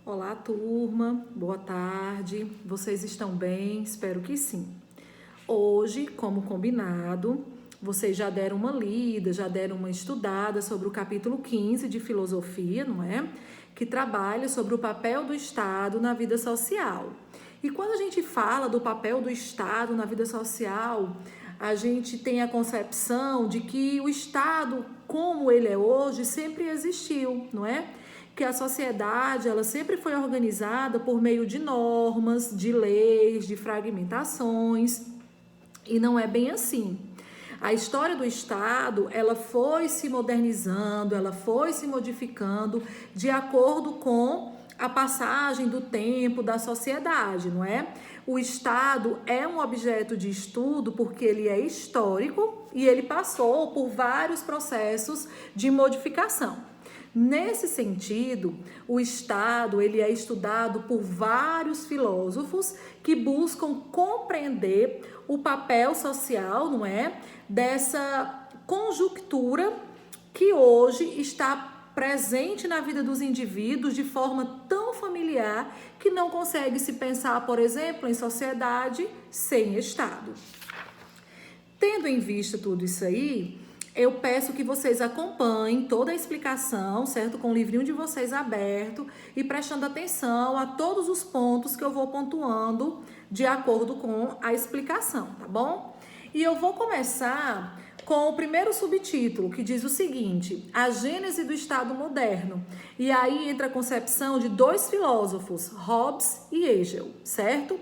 Olá, turma. Boa tarde. Vocês estão bem? Espero que sim. Hoje, como combinado, vocês já deram uma lida, já deram uma estudada sobre o capítulo 15 de filosofia, não é? Que trabalha sobre o papel do Estado na vida social. E quando a gente fala do papel do Estado na vida social, a gente tem a concepção de que o Estado, como ele é hoje, sempre existiu, não é? Que a sociedade ela sempre foi organizada por meio de normas, de leis, de fragmentações, e não é bem assim. A história do Estado, ela foi se modernizando, ela foi se modificando de acordo com a passagem do tempo da sociedade, não é? O Estado é um objeto de estudo porque ele é histórico e ele passou por vários processos de modificação. Nesse sentido, o Estado ele é estudado por vários filósofos que buscam compreender o papel social, não é, dessa conjuntura que hoje está presente na vida dos indivíduos de forma tão familiar que não consegue se pensar, por exemplo, em sociedade sem Estado. Tendo em vista tudo isso aí, eu peço que vocês acompanhem toda a explicação, certo? Com o livrinho de vocês aberto e prestando atenção a todos os pontos que eu vou pontuando de acordo com a explicação, tá bom? E eu vou começar com o primeiro subtítulo, que diz o seguinte: a gênese do Estado moderno. E aí entra a concepção de dois filósofos, Hobbes e Hegel, certo?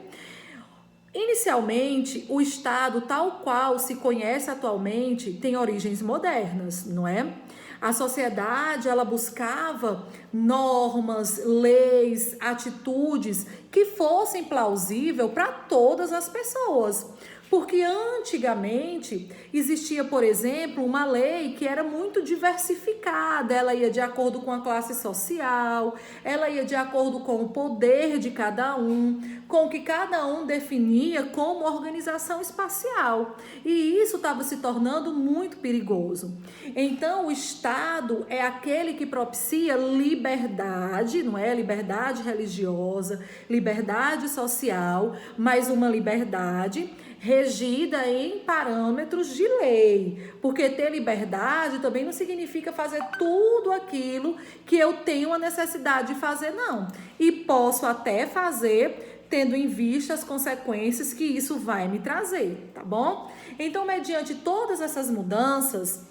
Inicialmente, o Estado, tal qual se conhece atualmente, tem origens modernas, não é? A sociedade, ela buscava normas, leis, atitudes que fossem plausíveis para todas as pessoas. Porque antigamente existia, por exemplo, uma lei que era muito diversificada, ela ia de acordo com a classe social, ela ia de acordo com o poder de cada um, com o que cada um definia como organização espacial. E isso estava se tornando muito perigoso. Então, o Estado é aquele que propicia liberdade, não é? Liberdade religiosa, liberdade social, mas uma liberdade regida em parâmetros de lei, porque ter liberdade também não significa fazer tudo aquilo que eu tenho a necessidade de fazer, não. E posso até fazer tendo em vista as consequências que isso vai me trazer, tá bom? Então, mediante todas essas mudanças,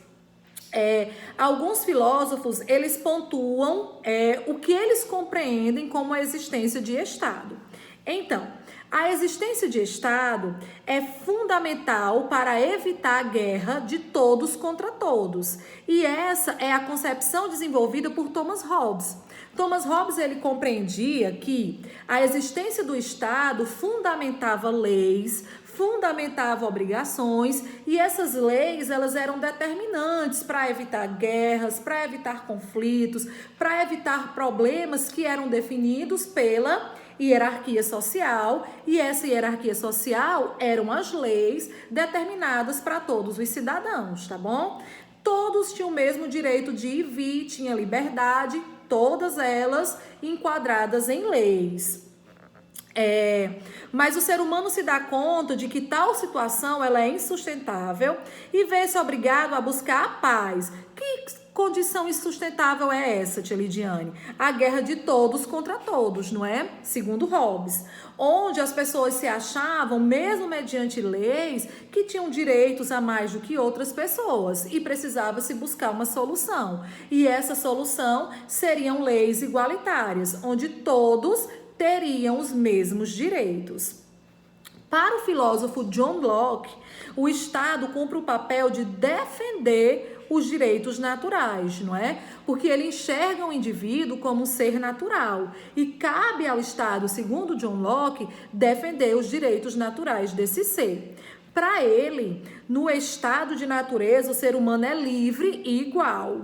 alguns filósofos, eles pontuam o que eles compreendem como a existência de Estado. Então, a existência de Estado é fundamental para evitar a guerra de todos contra todos. E essa é a concepção desenvolvida por Thomas Hobbes. Thomas Hobbes ele compreendia que a existência do Estado fundamentava leis, fundamentava obrigações, e essas leis elas eram determinantes para evitar guerras, para evitar conflitos, para evitar problemas que eram definidos pela hierarquia social, e essa hierarquia social eram as leis determinadas para todos os cidadãos, tá bom? Todos tinham o mesmo direito de ir e vir, tinha liberdade, todas elas enquadradas em leis. Mas o ser humano se dá conta de que tal situação ela é insustentável e vê-se obrigado a buscar a paz. Que condição insustentável é essa, tia Lidiane? A guerra de todos contra todos, não é? Segundo Hobbes, onde as pessoas se achavam, mesmo mediante leis, que tinham direitos a mais do que outras pessoas e precisava se buscar uma solução. E essa solução seriam leis igualitárias, onde todos teriam os mesmos direitos. Para o filósofo John Locke, o Estado cumpre o papel de defender os direitos naturais, não é? Porque ele enxerga o indivíduo como um ser natural e cabe ao Estado, segundo John Locke, defender os direitos naturais desse ser. Para ele, no estado de natureza, o ser humano é livre e igual.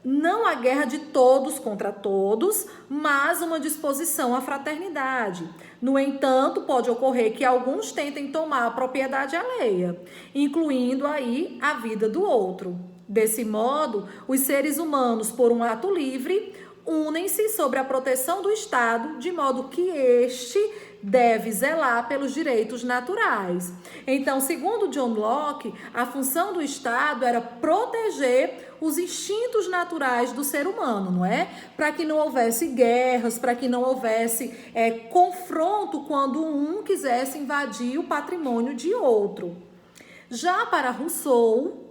Não há guerra de todos contra todos, mas uma disposição à fraternidade. No entanto, pode ocorrer que alguns tentem tomar a propriedade alheia, incluindo aí a vida do outro. Desse modo, os seres humanos, por um ato livre, unem-se sobre a proteção do Estado, de modo que este deve zelar pelos direitos naturais. Então, segundo John Locke, a função do Estado era proteger os instintos naturais do ser humano, não é? Para que não houvesse guerras, para que não houvesse confronto quando um quisesse invadir o patrimônio de outro. Já para Rousseau,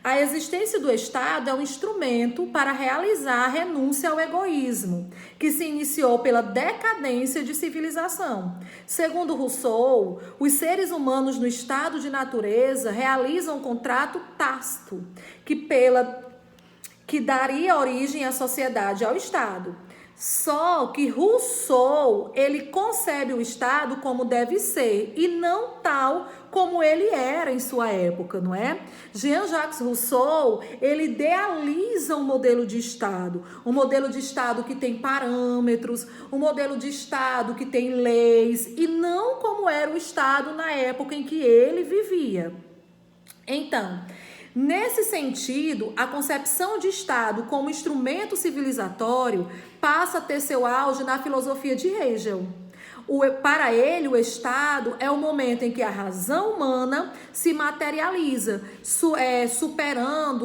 a existência do Estado é um instrumento para realizar a renúncia ao egoísmo, que se iniciou pela decadência de civilização. Segundo Rousseau, os seres humanos no estado de natureza realizam um contrato tácito, que daria origem à sociedade, ao Estado. Só que Rousseau, ele concebe o Estado como deve ser e não tal como ele era em sua época, não é? Jean-Jacques Rousseau, ele idealiza um modelo de Estado que tem parâmetros, um modelo de Estado que tem leis e não como era o Estado na época em que ele vivia. Então, nesse sentido, a concepção de Estado como instrumento civilizatório passa a ter seu auge na filosofia de Hegel. Para ele, o Estado é o momento em que a razão humana se materializa,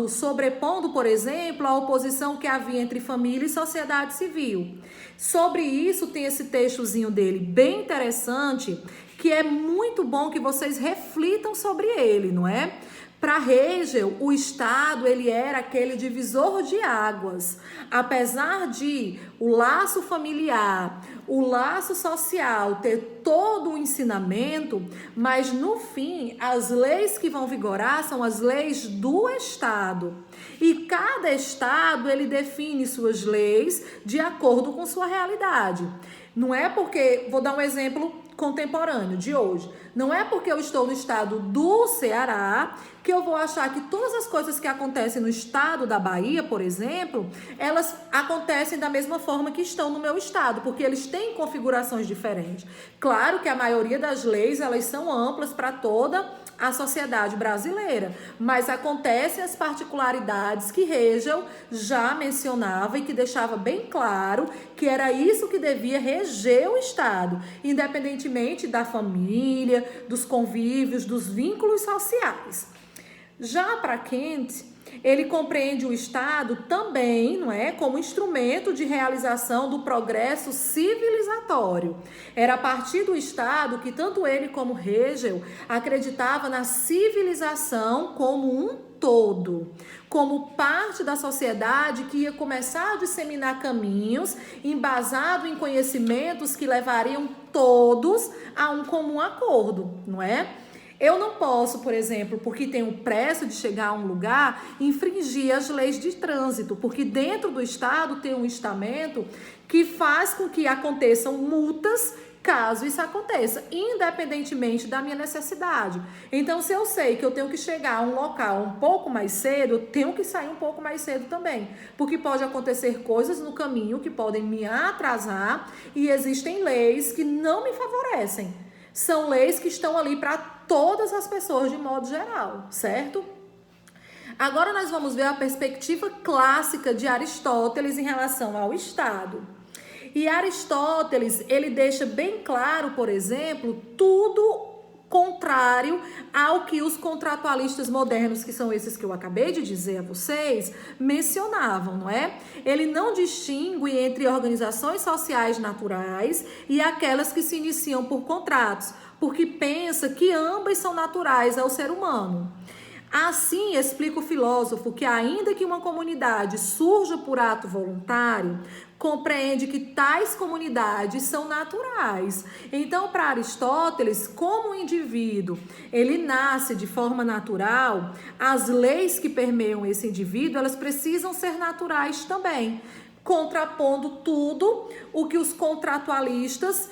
sobrepondo, por exemplo, a oposição que havia entre família e sociedade civil. Sobre isso, tem esse textozinho dele bem interessante, que é muito bom que vocês reflitam sobre ele, não é? Para Hegel, o Estado ele era aquele divisor de águas. Apesar de o laço familiar, o laço social ter todo o ensinamento, mas no fim as leis que vão vigorar são as leis do Estado. E cada Estado ele define suas leis de acordo com sua realidade. Não é porque, vou dar um exemplo contemporâneo de hoje. Não é porque eu estou no estado do Ceará que eu vou achar que todas as coisas que acontecem no estado da Bahia, por exemplo, elas acontecem da mesma forma que estão no meu estado, porque eles têm configurações diferentes. Claro que a maioria das leis, elas são amplas para toda a sociedade brasileira, mas acontecem as particularidades que Hegel já mencionava e que deixava bem claro que era isso que devia reger o Estado, independentemente da família, dos convívios, dos vínculos sociais. Já para Kant, ele compreende o Estado também, não é, como instrumento de realização do progresso civilizatório. Era a partir do Estado que tanto ele como Hegel acreditava na civilização como um todo, como parte da sociedade que ia começar a disseminar caminhos embasado em conhecimentos que levariam todos a um comum acordo, não é? Eu não posso, por exemplo, porque tenho pressa de chegar a um lugar, infringir as leis de trânsito, porque dentro do Estado tem um estamento que faz com que aconteçam multas caso isso aconteça, independentemente da minha necessidade. Então, se eu sei que eu tenho que chegar a um local um pouco mais cedo, eu tenho que sair um pouco mais cedo também, porque pode acontecer coisas no caminho que podem me atrasar e existem leis que não me favorecem. São leis que estão ali para todas as pessoas de modo geral, certo? Agora nós vamos ver a perspectiva clássica de Aristóteles em relação ao Estado. E Aristóteles, ele deixa bem claro, por exemplo, tudo contrário ao que os contratualistas modernos, que são esses que eu acabei de dizer a vocês, mencionavam, não é? Ele não distingue entre organizações sociais naturais e aquelas que se iniciam por contratos, porque pensa que ambas são naturais ao ser humano. Assim, explica o filósofo que ainda que uma comunidade surja por ato voluntário, compreende que tais comunidades são naturais. Então, para Aristóteles, como o indivíduo, ele nasce de forma natural, as leis que permeiam esse indivíduo, elas precisam ser naturais também, contrapondo tudo o que os contratualistas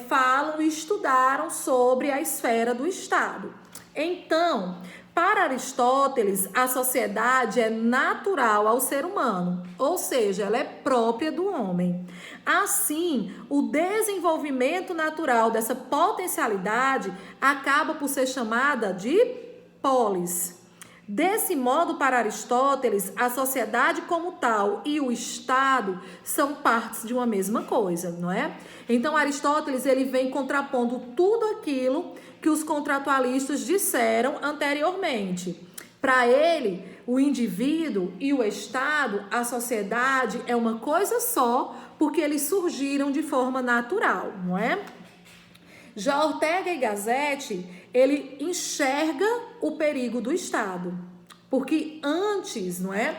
falam e estudaram sobre a esfera do Estado. Então, para Aristóteles, a sociedade é natural ao ser humano, ou seja, ela é própria do homem. Assim, o desenvolvimento natural dessa potencialidade acaba por ser chamada de polis. Desse modo, para Aristóteles, a sociedade como tal e o Estado são partes de uma mesma coisa, não é? Então, Aristóteles ele vem contrapondo tudo aquilo que os contratualistas disseram anteriormente. Para ele, o indivíduo e o Estado, a sociedade, é uma coisa só, porque eles surgiram de forma natural, não é? Já Ortega y Gasset, ele enxerga o perigo do Estado, porque antes, não é?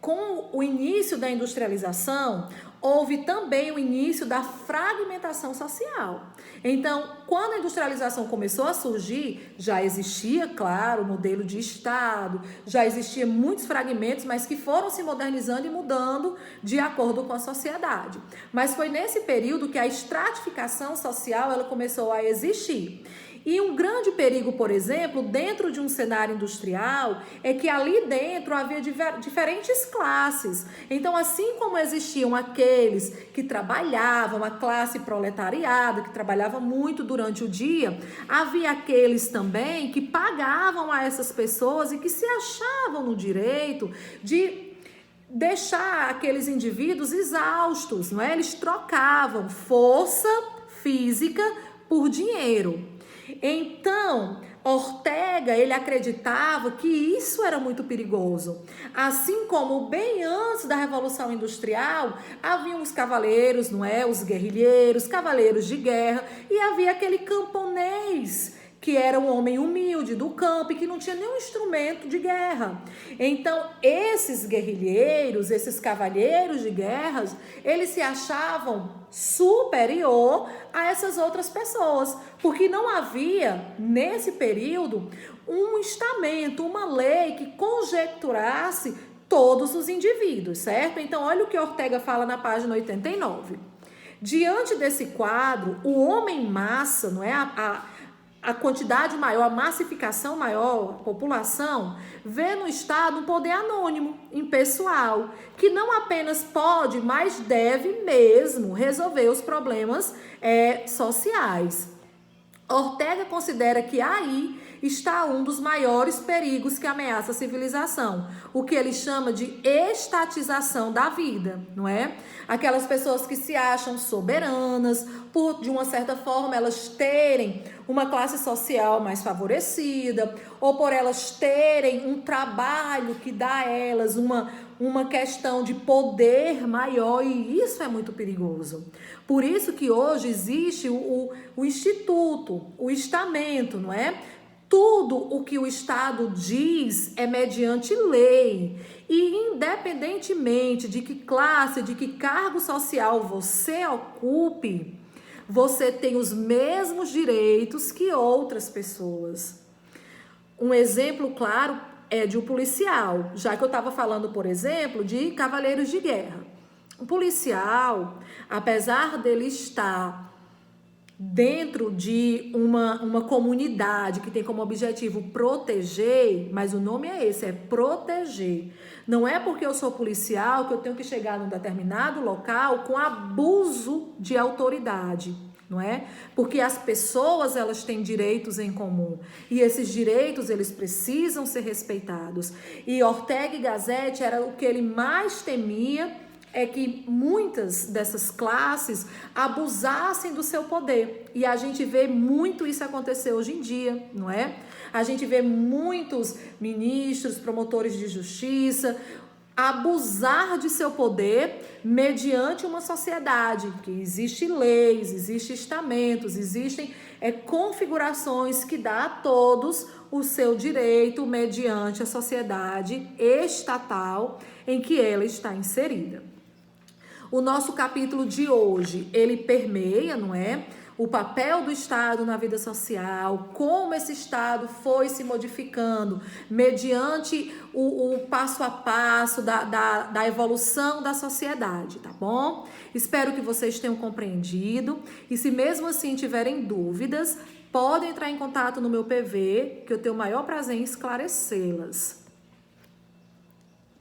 Com o início da industrialização, houve também o início da fragmentação social. Então, quando a industrialização começou a surgir, já existia, claro, o modelo de Estado, já existiam muitos fragmentos, mas que foram se modernizando e mudando de acordo com a sociedade. Mas foi nesse período que a estratificação social ela começou a existir. E um grande perigo, por exemplo, dentro de um cenário industrial, é que ali dentro havia diferentes classes. Então, assim como existiam aqueles que trabalhavam, a classe proletariada, que trabalhava muito durante o dia, havia aqueles também que pagavam a essas pessoas e que se achavam no direito de deixar aqueles indivíduos exaustos, não é? Eles trocavam força física por dinheiro. Então, Ortega, ele acreditava que isso era muito perigoso. Assim como bem antes da Revolução Industrial, haviam os cavaleiros, não é? Os guerrilheiros, cavaleiros de guerra, e havia aquele camponês que era um homem humilde do campo e que não tinha nenhum instrumento de guerra. Então, esses guerrilheiros, esses cavalheiros de guerras, eles se achavam superior a essas outras pessoas, porque não havia, nesse período, um estamento, uma lei que conjecturasse todos os indivíduos, certo? Então, olha o que Ortega fala na página 89. Diante desse quadro, o homem massa, não é? A quantidade maior, a massificação maior, a população, vê no Estado um poder anônimo, impessoal, que não apenas pode, mas deve mesmo resolver os problemas sociais. Ortega considera que aí está um dos maiores perigos que ameaça a civilização, o que ele chama de estatização da vida, não é? Aquelas pessoas que se acham soberanas, por de uma certa forma elas terem uma classe social mais favorecida, ou por elas terem um trabalho que dá a elas uma questão de poder maior, e isso é muito perigoso. Por isso que hoje existe o instituto, o estamento, não é? Tudo o que o Estado diz é mediante lei, e independentemente de que classe, de que cargo social você ocupe, você tem os mesmos direitos que outras pessoas. Um exemplo claro é de um policial, já que eu estava falando, por exemplo, de cavaleiros de guerra. Um policial, apesar dele estar dentro de uma comunidade que tem como objetivo proteger, mas o nome é esse, é proteger. Não é porque eu sou policial que eu tenho que chegar num determinado local com abuso de autoridade, não é? Porque as pessoas, elas têm direitos em comum, e esses direitos, eles precisam ser respeitados. E Ortega y Gasset era o que ele mais temia, é que muitas dessas classes abusassem do seu poder. E a gente vê muito isso acontecer hoje em dia, não é? A gente vê muitos ministros, promotores de justiça abusar de seu poder mediante uma sociedade que existe leis, existem estamentos, existem configurações que dá a todos o seu direito mediante a sociedade estatal em que ela está inserida. O nosso capítulo de hoje, ele permeia, não é? O papel do Estado na vida social, como esse Estado foi se modificando mediante o passo a passo da evolução da sociedade, tá bom? Espero que vocês tenham compreendido, e se mesmo assim tiverem dúvidas, podem entrar em contato no meu PV, que eu tenho o maior prazer em esclarecê-las.